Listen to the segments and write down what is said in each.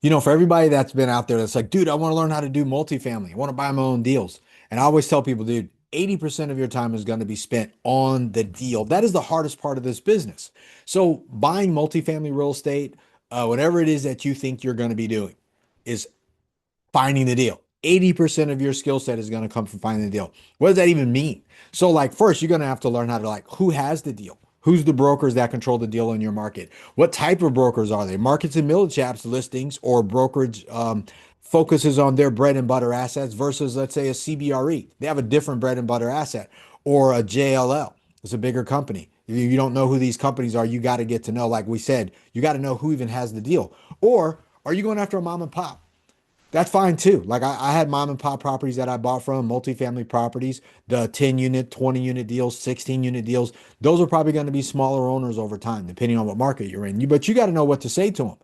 For everybody that's been out there that's like, dude, I want to learn how to do multifamily. I want to buy my own deals. And I always tell people, dude, 80% of your time is going to be spent on the deal. That is the hardest part of this business. So buying multifamily real estate, whatever it is that you think you're going to be doing, is finding the deal. 80% of your skill set is going to come from finding the deal. What does that even mean? So, like, first, you're going to have to learn how to, like, who has the deal? Who's the brokers that control the deal in your market? What type of brokers are they? Markets and middle chaps listings or brokerage focuses on their bread and butter assets versus, let's say, a CBRE. They have a different bread and butter asset or a JLL. It's a bigger company. If you don't know who these companies are, you got to get to know, like we said, you got to know who even has the deal. Or are you going after a mom and pop? That's fine too. Like I had mom and pop properties that I bought from, multifamily properties, the 10 unit, 20 unit deals, 16 unit deals. Those are probably going to be smaller owners over time, depending on what market you're in. But you got to know what to say to them.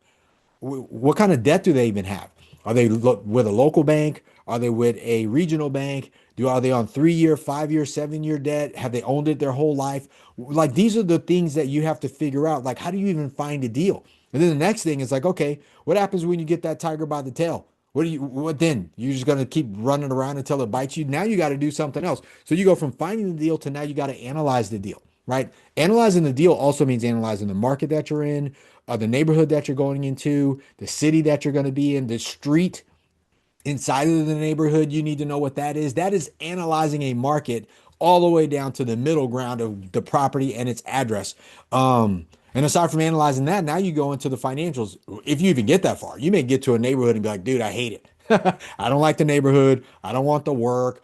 What kind of debt do they even have? Are they with a local bank? Are they with a regional bank? Are they on 3 year, 5 year, 7 year debt? Have they owned it their whole life? Like these are the things that you have to figure out. Like, how do you even find a deal? And then the next thing is like, okay, what happens when you get that tiger by the tail? What then? You're just gonna keep running around until it bites you. Now you got to do something else. So you go from finding the deal to now you got to analyze the deal, right? Analyzing the deal also means analyzing the market that you're in, the neighborhood that you're going into, the city that you're going to be in, the street inside of the neighborhood. You need to know what that is. That is analyzing a market all the way down to the middle ground of the property and its address. And aside from analyzing that, now you go into the financials. If you even get that far, you may get to a neighborhood and be like, dude, I hate it. I don't like the neighborhood. I don't want the work,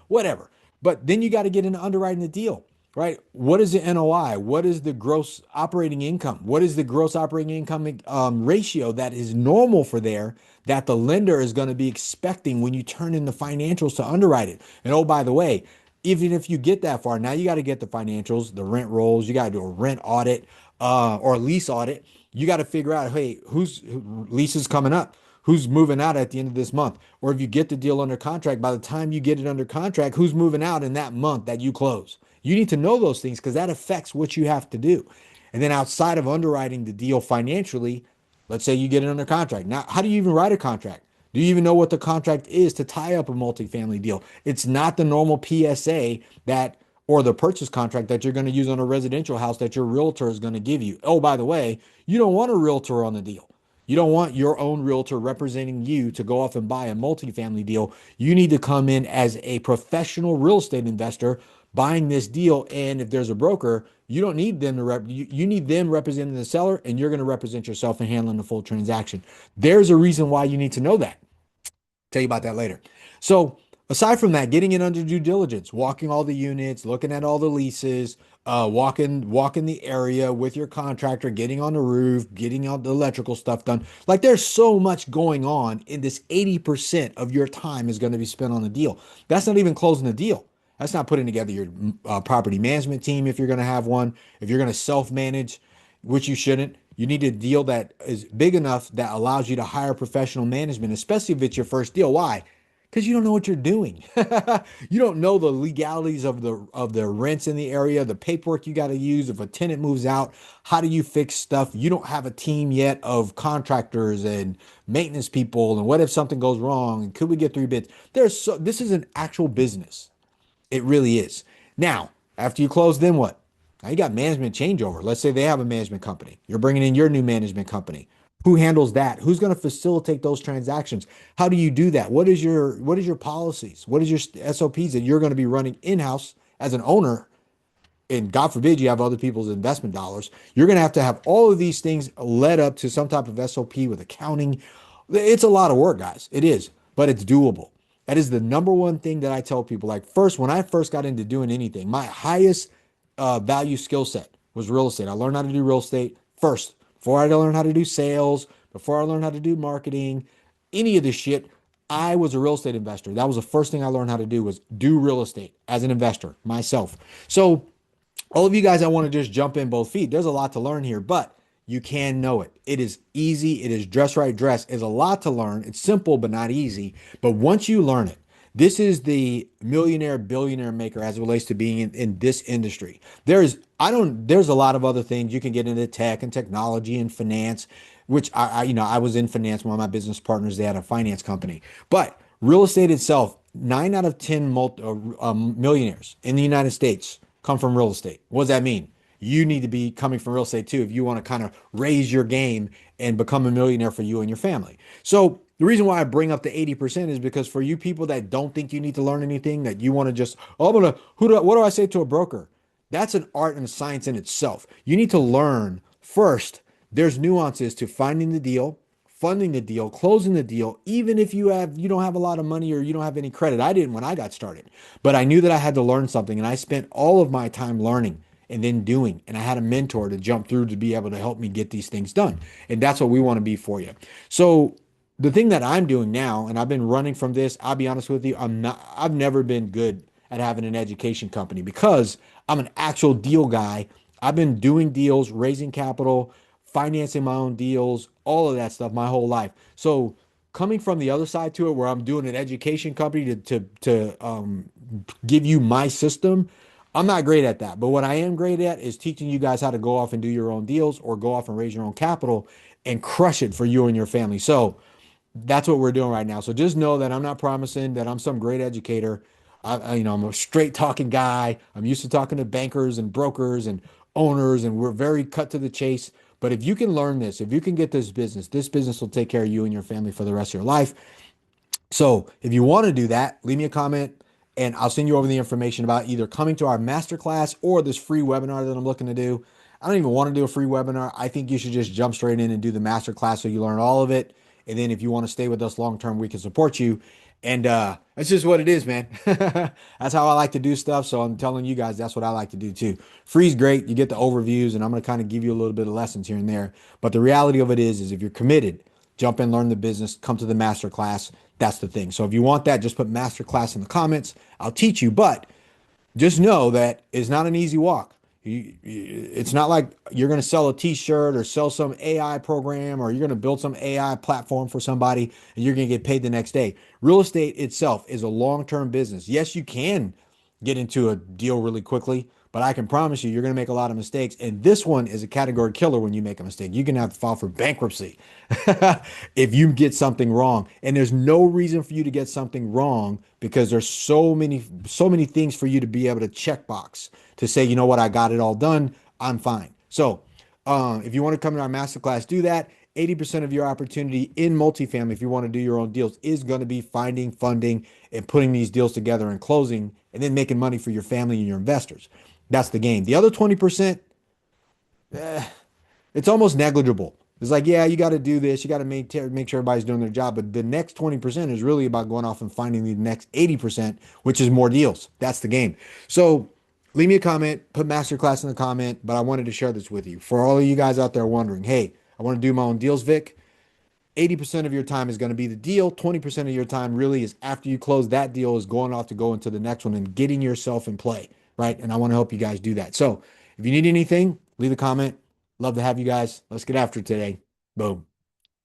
whatever. But then you got to get into underwriting the deal, right? What is the NOI? What is the gross operating income? What is the gross operating income ratio that is normal for there that the lender is going to be expecting when you turn in the financials to underwrite it? And oh, by the way, even if you get that far, now you got to get the financials, the rent rolls, you got to do a rent audit or a lease audit. You got to figure out, hey, whose lease is coming up? Who's moving out at the end of this month? Or if you get the deal under contract, by the time you get it under contract, who's moving out in that month that you close? You need to know those things because that affects what you have to do. And then outside of underwriting the deal financially, let's say you get it under contract. Now, how do you even write a contract? Do you even know what the contract is to tie up a multifamily deal? It's not the normal PSA that or the purchase contract that you're going to use on a residential house that your realtor is going to give you. Oh, by the way, you don't want a realtor on the deal. You don't want your own realtor representing you to go off and buy a multifamily deal. You need to come in as a professional real estate investor buying this deal. And if there's a broker, you don't need them to you need them representing the seller, and you're going to represent yourself and handling the full transaction. There's a reason why you need to know that. Tell you about that later. So aside from that, getting it under due diligence, walking all the units, looking at all the leases, walking the area with your contractor, getting on the roof, getting all the electrical stuff done. Like there's so much going on in this 80% of your time is going to be spent on the deal. That's not even closing the deal. That's not putting together your property management team if you're going to have one. If you're going to self-manage, which you shouldn't, you need a deal that is big enough that allows you to hire professional management, especially if it's your first deal. Why? Because you don't know what you're doing. You don't know the legalities of the rents in the area, the paperwork you got to use. If a tenant moves out, how do you fix stuff? You don't have a team yet of contractors and maintenance people. And what if something goes wrong? And could we get three bids? This is an actual business. It really is. Now, after you close, then what? Now you got management changeover. Let's say they have a management company. You're bringing in your new management company. Who handles that? Who's going to facilitate those transactions? How do you do that? What is your policies? What is your SOPs that you're going to be running in-house as an owner? And God forbid you have other people's investment dollars. You're going to have all of these things led up to some type of SOP with accounting. It's a lot of work, guys. It is, but it's doable. That is the number one thing that I tell people. Like first, when I first got into doing anything, my highest value skill set was real estate. I learned how to do real estate first before I learned how to do sales, before I learned how to do marketing, any of this shit. I was a real estate investor. That was the first thing I learned how to do was do real estate as an investor myself. So all of you guys, I want to just jump in both feet. There's a lot to learn here, but you can know it. It is easy. It is dress right dress. It's a lot to learn. It's simple, but not easy. But once you learn it, this is the millionaire billionaire maker as it relates to being in this industry. There's a lot of other things you can get into tech and technology and finance. which I was in finance. One of my business partners, they had a finance company. But real estate itself, 9 out of 10 millionaires in the United States come from real estate. What does that mean? You need to be coming from real estate too if you want to kind of raise your game and become a millionaire for you and your family. So the reason why I bring up the 80% is because for you people that don't think you need to learn anything, that you want to just, oh, what do I say to a broker? That's an art and a science in itself. You need to learn first. There's nuances to finding the deal, funding the deal, closing the deal, even if you don't have a lot of money or you don't have any credit. I didn't when I got started, but I knew that I had to learn something, and I spent all of my time learning and then doing. And I had a mentor to jump through to be able to help me get these things done. And that's what we want to be for you. So the thing that I'm doing now, and I've been running from this, I'll be honest with you, I've never been good at having an education company because I'm an actual deal guy. I've been doing deals, raising capital, financing my own deals, all of that stuff my whole life. So coming from the other side to it, where I'm doing an education company to give you my system, I'm not great at that. But what I am great at is teaching you guys how to go off and do your own deals or go off and raise your own capital and crush it for you and your family. So that's what we're doing right now. So just know that I'm not promising that I'm some great educator. I'm a straight talking guy. I'm used to talking to bankers and brokers and owners, and we're very cut to the chase. But if you can learn this, if you can get this business will take care of you and your family for the rest of your life. So if you want to do that, leave me a comment and I'll send you over the information about either coming to our masterclass or this free webinar that I'm looking to do. I don't even want to do a free webinar. I think you should just jump straight in and do the masterclass so you learn all of it. And then if you want to stay with us long term, we can support you. And that's just what it is, man. That's how I like to do stuff. So I'm telling you guys, that's what I like to do too. Free's great. You get the overviews, and I'm going to kind of give you a little bit of lessons here and there. But the reality of it is if you're committed, jump in, learn the business, come to the master class. That's the thing. So if you want that, just put master class in the comments. I'll teach you, but just know that it's not an easy walk. It's not like you're going to sell a t-shirt or sell some AI program or you're going to build some AI platform for somebody and you're going to get paid the next day. Real estate itself is a long-term business. Yes, you can get into a deal really quickly, but I can promise you're going to make a lot of mistakes. And this one is a category killer when you make a mistake. You're going to have to file for bankruptcy if you get something wrong. And there's no reason for you to get something wrong because there's so many things for you to be able to check box to say, you know what, I got it all done. I'm fine. So if you want to come to our masterclass, do that. 80% of your opportunity in multifamily, if you want to do your own deals, is going to be finding funding and putting these deals together and closing and then making money for your family and your investors. That's the game. The other 20%, it's almost negligible. It's like, yeah, you got to do this. You got to make sure everybody's doing their job. But the next 20% is really about going off and finding the next 80%, which is more deals. That's the game. So leave me a comment, put masterclass in the comment. But I wanted to share this with you. For all of you guys out there wondering, hey, I want to do my own deals, Vic. 80% of your time is going to be the deal. 20% of your time really is after you close that deal is going off to go into the next one and getting yourself in play, right? And I want to help you guys do that. So if you need anything, leave a comment. Love to have you guys. Let's get after it today. Boom.